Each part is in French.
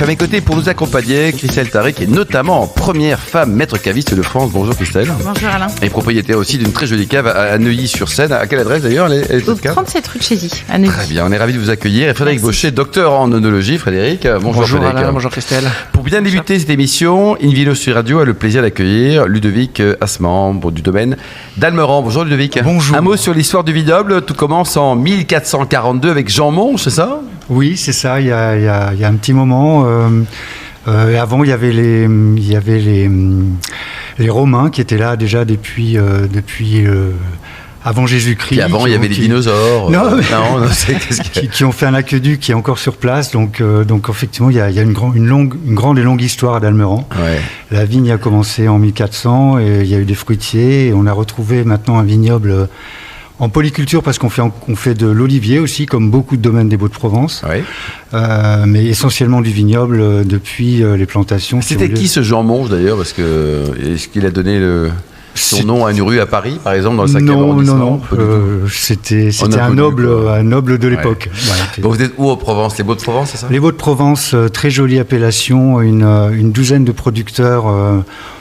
À mes côtés pour nous accompagner, Christelle Taré, qui est notamment première femme maître caviste de France. Bonjour Christelle. Bonjour Alain. Et propriétaire aussi d'une très jolie cave à Neuilly-sur-Seine. À quelle adresse d'ailleurs elle est Au 37 rue de Chézy, à Neuilly. Très bien, on est ravis de vous accueillir. Et Frédéric Baucher, docteur en oenologie. Frédéric, bonjour Frédéric. Alain, bonjour Christelle. Pour bien débuter cette émission, InVino Sud Radio a le plaisir d'accueillir Ludovic Asman du domaine d'Almeran. Bonjour Ludovic. Bonjour. Un mot sur l'histoire du vignoble. Tout commence en 1442 avec Jean Monge, c'est ça ? Oui, c'est ça, il y a un petit moment. Avant, il y avait les Romains qui étaient là déjà depuis avant Jésus-Christ. Puis avant, il y avait les dinosaures. Qui ont fait un aqueduc qui est encore sur place. Donc effectivement, il y a une grande et longue histoire à Dalmeran. Ouais. La vigne a commencé en 1400 et il y a eu des fruitiers. Et on a retrouvé maintenant un vignoble en polyculture parce qu'on fait de l'olivier aussi, comme beaucoup de domaines des Baux-de-Provence. Oui. Mais essentiellement du vignoble depuis les plantations. C'était qui ce Jean Monge d'ailleurs ? Parce que est-ce qu'il a donné son nom à une rue à Paris, par exemple, dans le 5e arrondissement ? Non. C'était un noble de l'époque. Ouais. Ouais, bon, vous êtes où en Provence ? Les Baux-de-Provence, c'est ça ? Les Baux-de-Provence, très jolie appellation, une douzaine de producteurs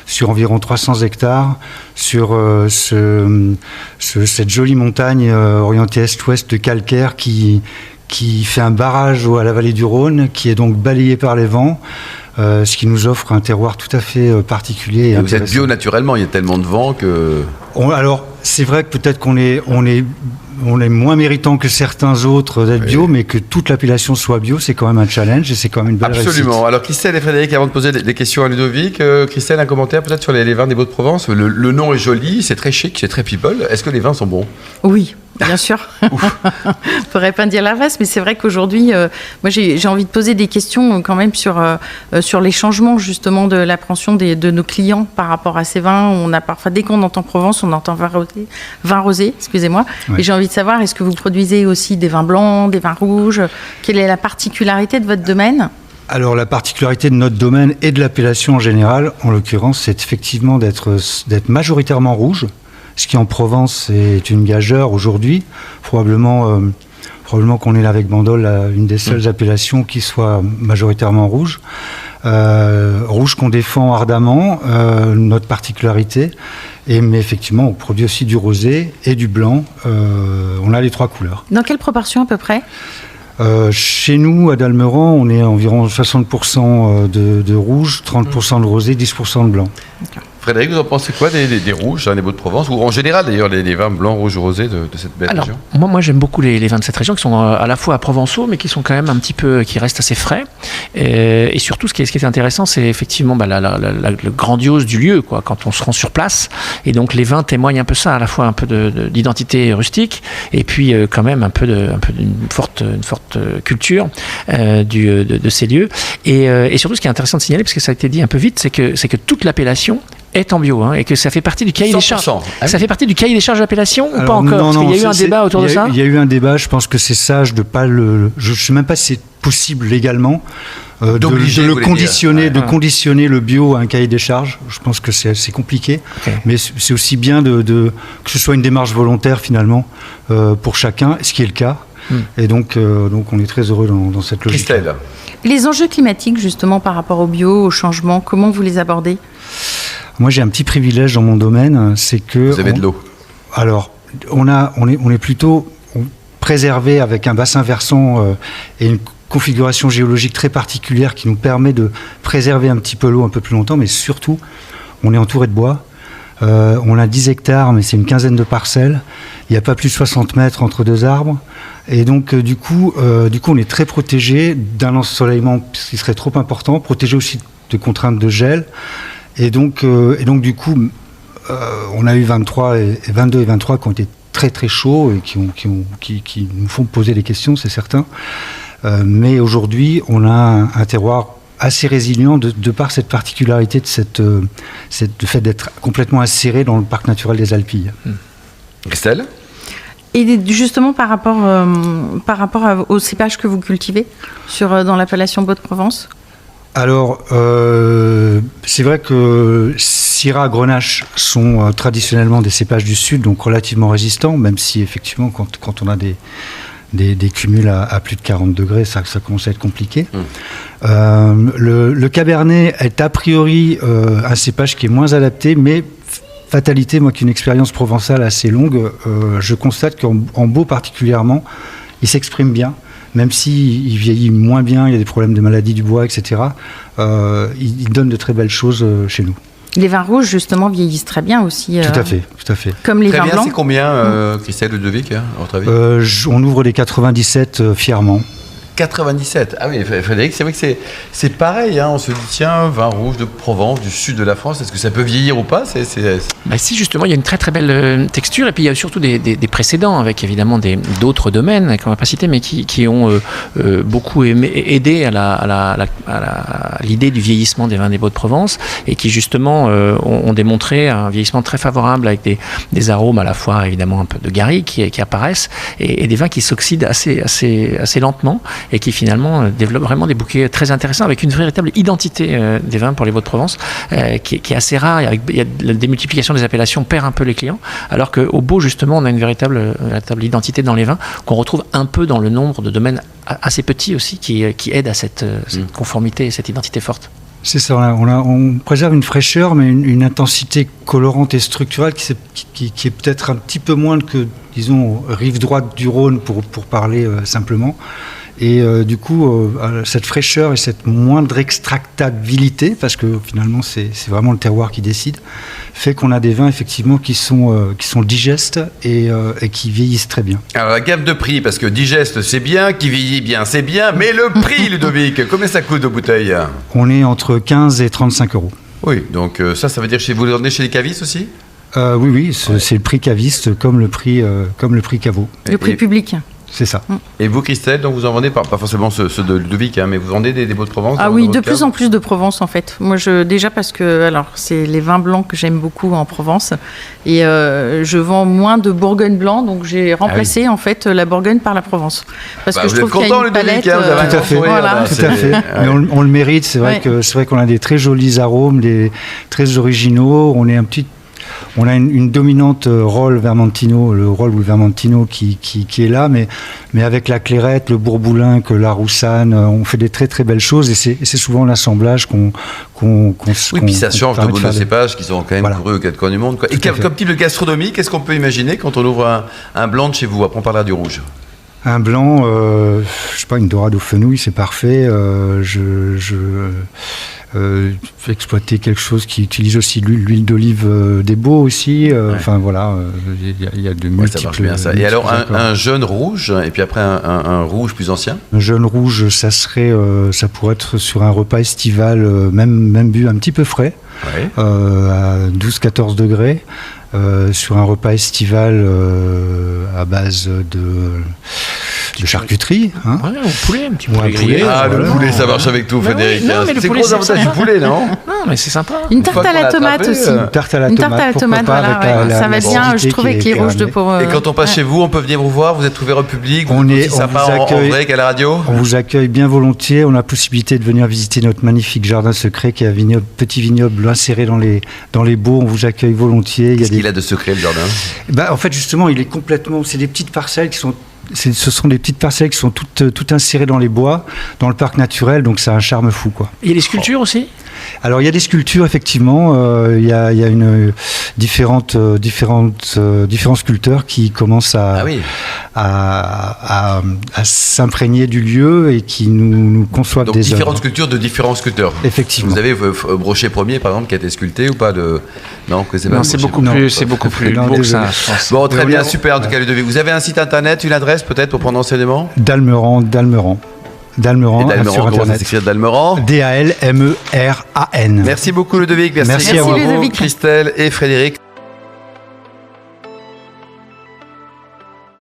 sur environ 300 hectares, sur cette jolie montagne orientée est-ouest de calcaire qui fait un barrage à la vallée du Rhône, qui est donc balayé par les vents. Ce qui nous offre un terroir tout à fait particulier. Et vous êtes bio naturellement, il y a tellement de vent que... Alors, c'est vrai que peut-être qu'on est moins méritant que certains autres d'être bio, mais que toute l'appellation soit bio, c'est quand même un challenge et c'est quand même une belle réussite. Absolument. Alors Christelle et Frédéric, avant de poser des questions à Ludovic, Christelle, un commentaire peut-être sur les vins des Baux-de-Provence. Le nom est joli, c'est très chic, c'est très people. Est-ce que les vins sont bons ? Oui, bien sûr. On ne pourrait pas dire l'inverse, mais c'est vrai qu'aujourd'hui, moi j'ai envie de poser des questions quand même sur les changements justement de l'appréhension de nos clients par rapport à ces vins. On a parfois, dès qu'on entend Provence, on entend vin rosé, excusez-moi. Ouais. Et j'ai envie de savoir, est-ce que vous produisez aussi des vins blancs, des vins rouges ? Quelle est la particularité de votre domaine ? Alors la particularité de notre domaine et de l'appellation en général, en l'occurrence, c'est effectivement d'être majoritairement rouge, ce qui en Provence est une gageure aujourd'hui. Probablement qu'on est là avec Bandol, une des seules appellations qui soit majoritairement rouge. Rouge qu'on défend ardemment, notre particularité. Mais effectivement, on produit aussi du rosé et du blanc. On a les trois couleurs. Dans quelle proportion à peu près ? Chez nous, à Dalmeran, on est à environ 60% de rouge, 30% de rosé, 10% de blanc. Okay. Frédéric, vous en pensez quoi des rouges, les Baux-de-Provence, ou en général d'ailleurs les vins blancs, rouges, rosés de cette belle région ? Moi j'aime beaucoup les vins de cette région qui sont à la fois provençaux, mais qui sont quand même un petit peu, qui restent assez frais. Et surtout, ce qui est intéressant, c'est effectivement le grandiose du lieu, quoi, quand on se rend sur place. Et donc les vins témoignent un peu ça, à la fois un peu d'identité rustique, et puis quand même un peu d'une forte culture de ces lieux. Et surtout, ce qui est intéressant de signaler, parce que ça a été dit un peu vite, c'est que toute l'appellation est en bio, et que ça fait partie du cahier des charges. Ça fait partie du cahier des charges d'appellation ou pas encore ? Parce qu'il y a eu un débat autour de ça. Il y a eu un débat. Je pense que c'est sage de pas je sais même pas si c'est possible légalement de conditionner le bio à un cahier des charges. Je pense que c'est compliqué, mais c'est aussi bien que ce soit une démarche volontaire finalement pour chacun, ce qui est le cas. Et donc on est très heureux dans cette logique. Christelle. Les enjeux climatiques justement par rapport au bio, au changement, comment vous les abordez ? Moi, j'ai un petit privilège dans mon domaine, c'est que... Vous avez de l'eau. Alors, on est plutôt préservé avec un bassin versant et une configuration géologique très particulière qui nous permet de préserver un petit peu l'eau un peu plus longtemps, mais surtout, on est entouré de bois. On a 10 hectares, mais c'est une quinzaine de parcelles. Il n'y a pas plus de 60 mètres entre deux arbres. Et donc, du coup, on est très protégé d'un ensoleillement qui serait trop important, protégé aussi de contraintes de gel. Et donc du coup, on a eu 22 et 23 qui ont été très très chauds et qui nous font poser des questions, c'est certain. Mais aujourd'hui, on a un terroir assez résilient de par cette particularité de le fait d'être complètement inséré dans le parc naturel des Alpilles. Christelle ? Et justement par rapport aux cépages que vous cultivez dans l'appellation Baux-de-Provence ? Alors, c'est vrai que Syrah, Grenache sont traditionnellement des cépages du sud, donc relativement résistants, même si effectivement, quand on a des cumuls à plus de 40 degrés, ça commence à être compliqué. Le Cabernet est a priori un cépage qui est moins adapté, mais fatalité, moi qui ai une expérience provençale assez longue, je constate qu'en Beau particulièrement, il s'exprime bien. Même s'il vieillit moins bien, il y a des problèmes de maladie du bois, etc., il donne de très belles choses chez nous. Les vins rouges, justement, vieillissent très bien aussi. Tout à fait. Comme les Très vins bien, blancs. c'est combien, Christelle Ludovic, à votre avis On ouvre les 97 fièrement. 97. Ah oui, Frédéric, c'est vrai que c'est pareil. Hein. On se dit, tiens, vin rouge de Provence, du sud de la France, est-ce que ça peut vieillir ou pas? Bah si, justement, il y a une très très belle texture, et puis il y a surtout des précédents, avec évidemment d'autres domaines qu'on ne va pas citer, mais qui ont beaucoup aidé à l'idée du vieillissement des vins des Baux-de-Provence, et qui justement ont démontré un vieillissement très favorable, avec des arômes à la fois évidemment un peu de garrigue qui apparaissent, et des vins qui s'oxydent assez lentement, et qui finalement développent vraiment des bouquets très intéressants, avec une véritable identité des vins pour les Baux-de-Provence, qui est assez rare. Il y a la démultiplication des appellations perd un peu les clients, alors qu'au Beau, justement, on a une véritable identité dans les vins, qu'on retrouve un peu dans le nombre de domaines assez petits aussi, qui aident à cette conformité et cette identité forte. C'est ça, on préserve une fraîcheur, mais une intensité colorante et structurelle qui est peut-être un petit peu moindre que, disons, rive droite du Rhône, pour parler simplement. Et du coup, cette fraîcheur et cette moindre extractabilité, parce que finalement c'est vraiment le terroir qui décide, fait qu'on a des vins effectivement qui sont digestes et qui vieillissent très bien. Alors la gamme de prix, parce que digeste c'est bien, qui vieillit bien c'est bien, mais le prix, Ludovic, combien ça coûte de bouteille? On est entre 15 et 35 euros. Oui, donc ça veut dire vous les vendez chez les cavistes aussi? Oui, c'est le prix caviste comme le prix caveau. Le prix public. C'est ça. Et vous, Christelle, donc vous en vendez pas forcément ceux de Ludovic, hein, mais vous vendez des Baux-de-Provence? Ah oui, de plus en plus de Provence en fait. Moi, déjà parce que c'est les vins blancs que j'aime beaucoup en Provence, et je vends moins de Bourgogne blanc, donc j'ai remplacé en fait la Bourgogne par la Provence, parce que je trouve qu'il y a une palette. Tout à fait. Voilà. Tout à fait. Mais on le mérite. C'est vrai qu'on a des très jolis arômes, très originaux. On a une dominante rôle Vermentino, le rôle ou le Vermentino qui est là, mais avec la Clairette, le Bourboulinque, la Roussanne, on fait des très très belles choses, et c'est souvent l'assemblage qu'on oui, puis ça change de nos cépages qui sont quand même courus aux quatre coins du monde, quoi. Et comme type de gastronomie, qu'est-ce qu'on peut imaginer quand on ouvre un blanc de chez vous? Après on parlera du rouge. Un blanc, je sais pas, une dorade aux fenouilles, c'est parfait. Exploiter quelque chose qui utilise aussi l'huile d'olive des Beaux aussi. Enfin voilà, il y a de multiples. Ça marche bien ça. Et alors un jeune rouge, et puis après un rouge plus ancien. Un jeune rouge, ça pourrait être sur un repas estival, même bu un petit peu frais, à 12-14 degrés. Sur un repas estival à base de charcuterie. Hein. Ouais, au poulet, un petit poulet grillé. Le poulet, ça marche avec tout, Frédéric. C'est gros avantage du poulet, non? Non, mais c'est sympa. Une tarte à la tomate aussi. Une tarte à la tomate, voilà, ça va bien, je trouve, avec les rouges de Provence. Et quand on passe chez vous, on peut venir vous voir, vous êtes ouvert au public, on est sympa en vrai qu'à la radio? On vous accueille bien volontiers, on a la possibilité de venir visiter notre magnifique jardin secret qui est un petit vignoble inséré dans les Beaux, on vous accueille volontiers. Qu'est-ce qu'il a de secret, le jardin? En fait, justement, il est complètement... C'est des petites parcelles ce sont des petites parcelles qui sont toutes insérées dans les bois, dans le parc naturel, donc ça a un charme fou, quoi. Il y a des sculptures aussi? Alors il y a des sculptures, effectivement. Il y a différents sculpteurs qui commencent à s'imprégner du lieu et qui nous conçoivent donc, des différentes œuvres. Sculptures de différents sculpteurs. Effectivement. Vous avez Brochet Premier, par exemple, qui a été sculpté ou pas de... Non, c'est beaucoup plus beau que ça, je pense. Bon, très bien, super, en tout cas, Ludovic. Vous avez un site internet, une adresse peut-être pour prendre enseignement? Dalmeran. Et Dalmeran, sur comment ça Internet. s'écrit Dalmeran? Dalmeran. Merci beaucoup, Ludovic. Merci à vous. Ludovic. Christelle et Frédéric.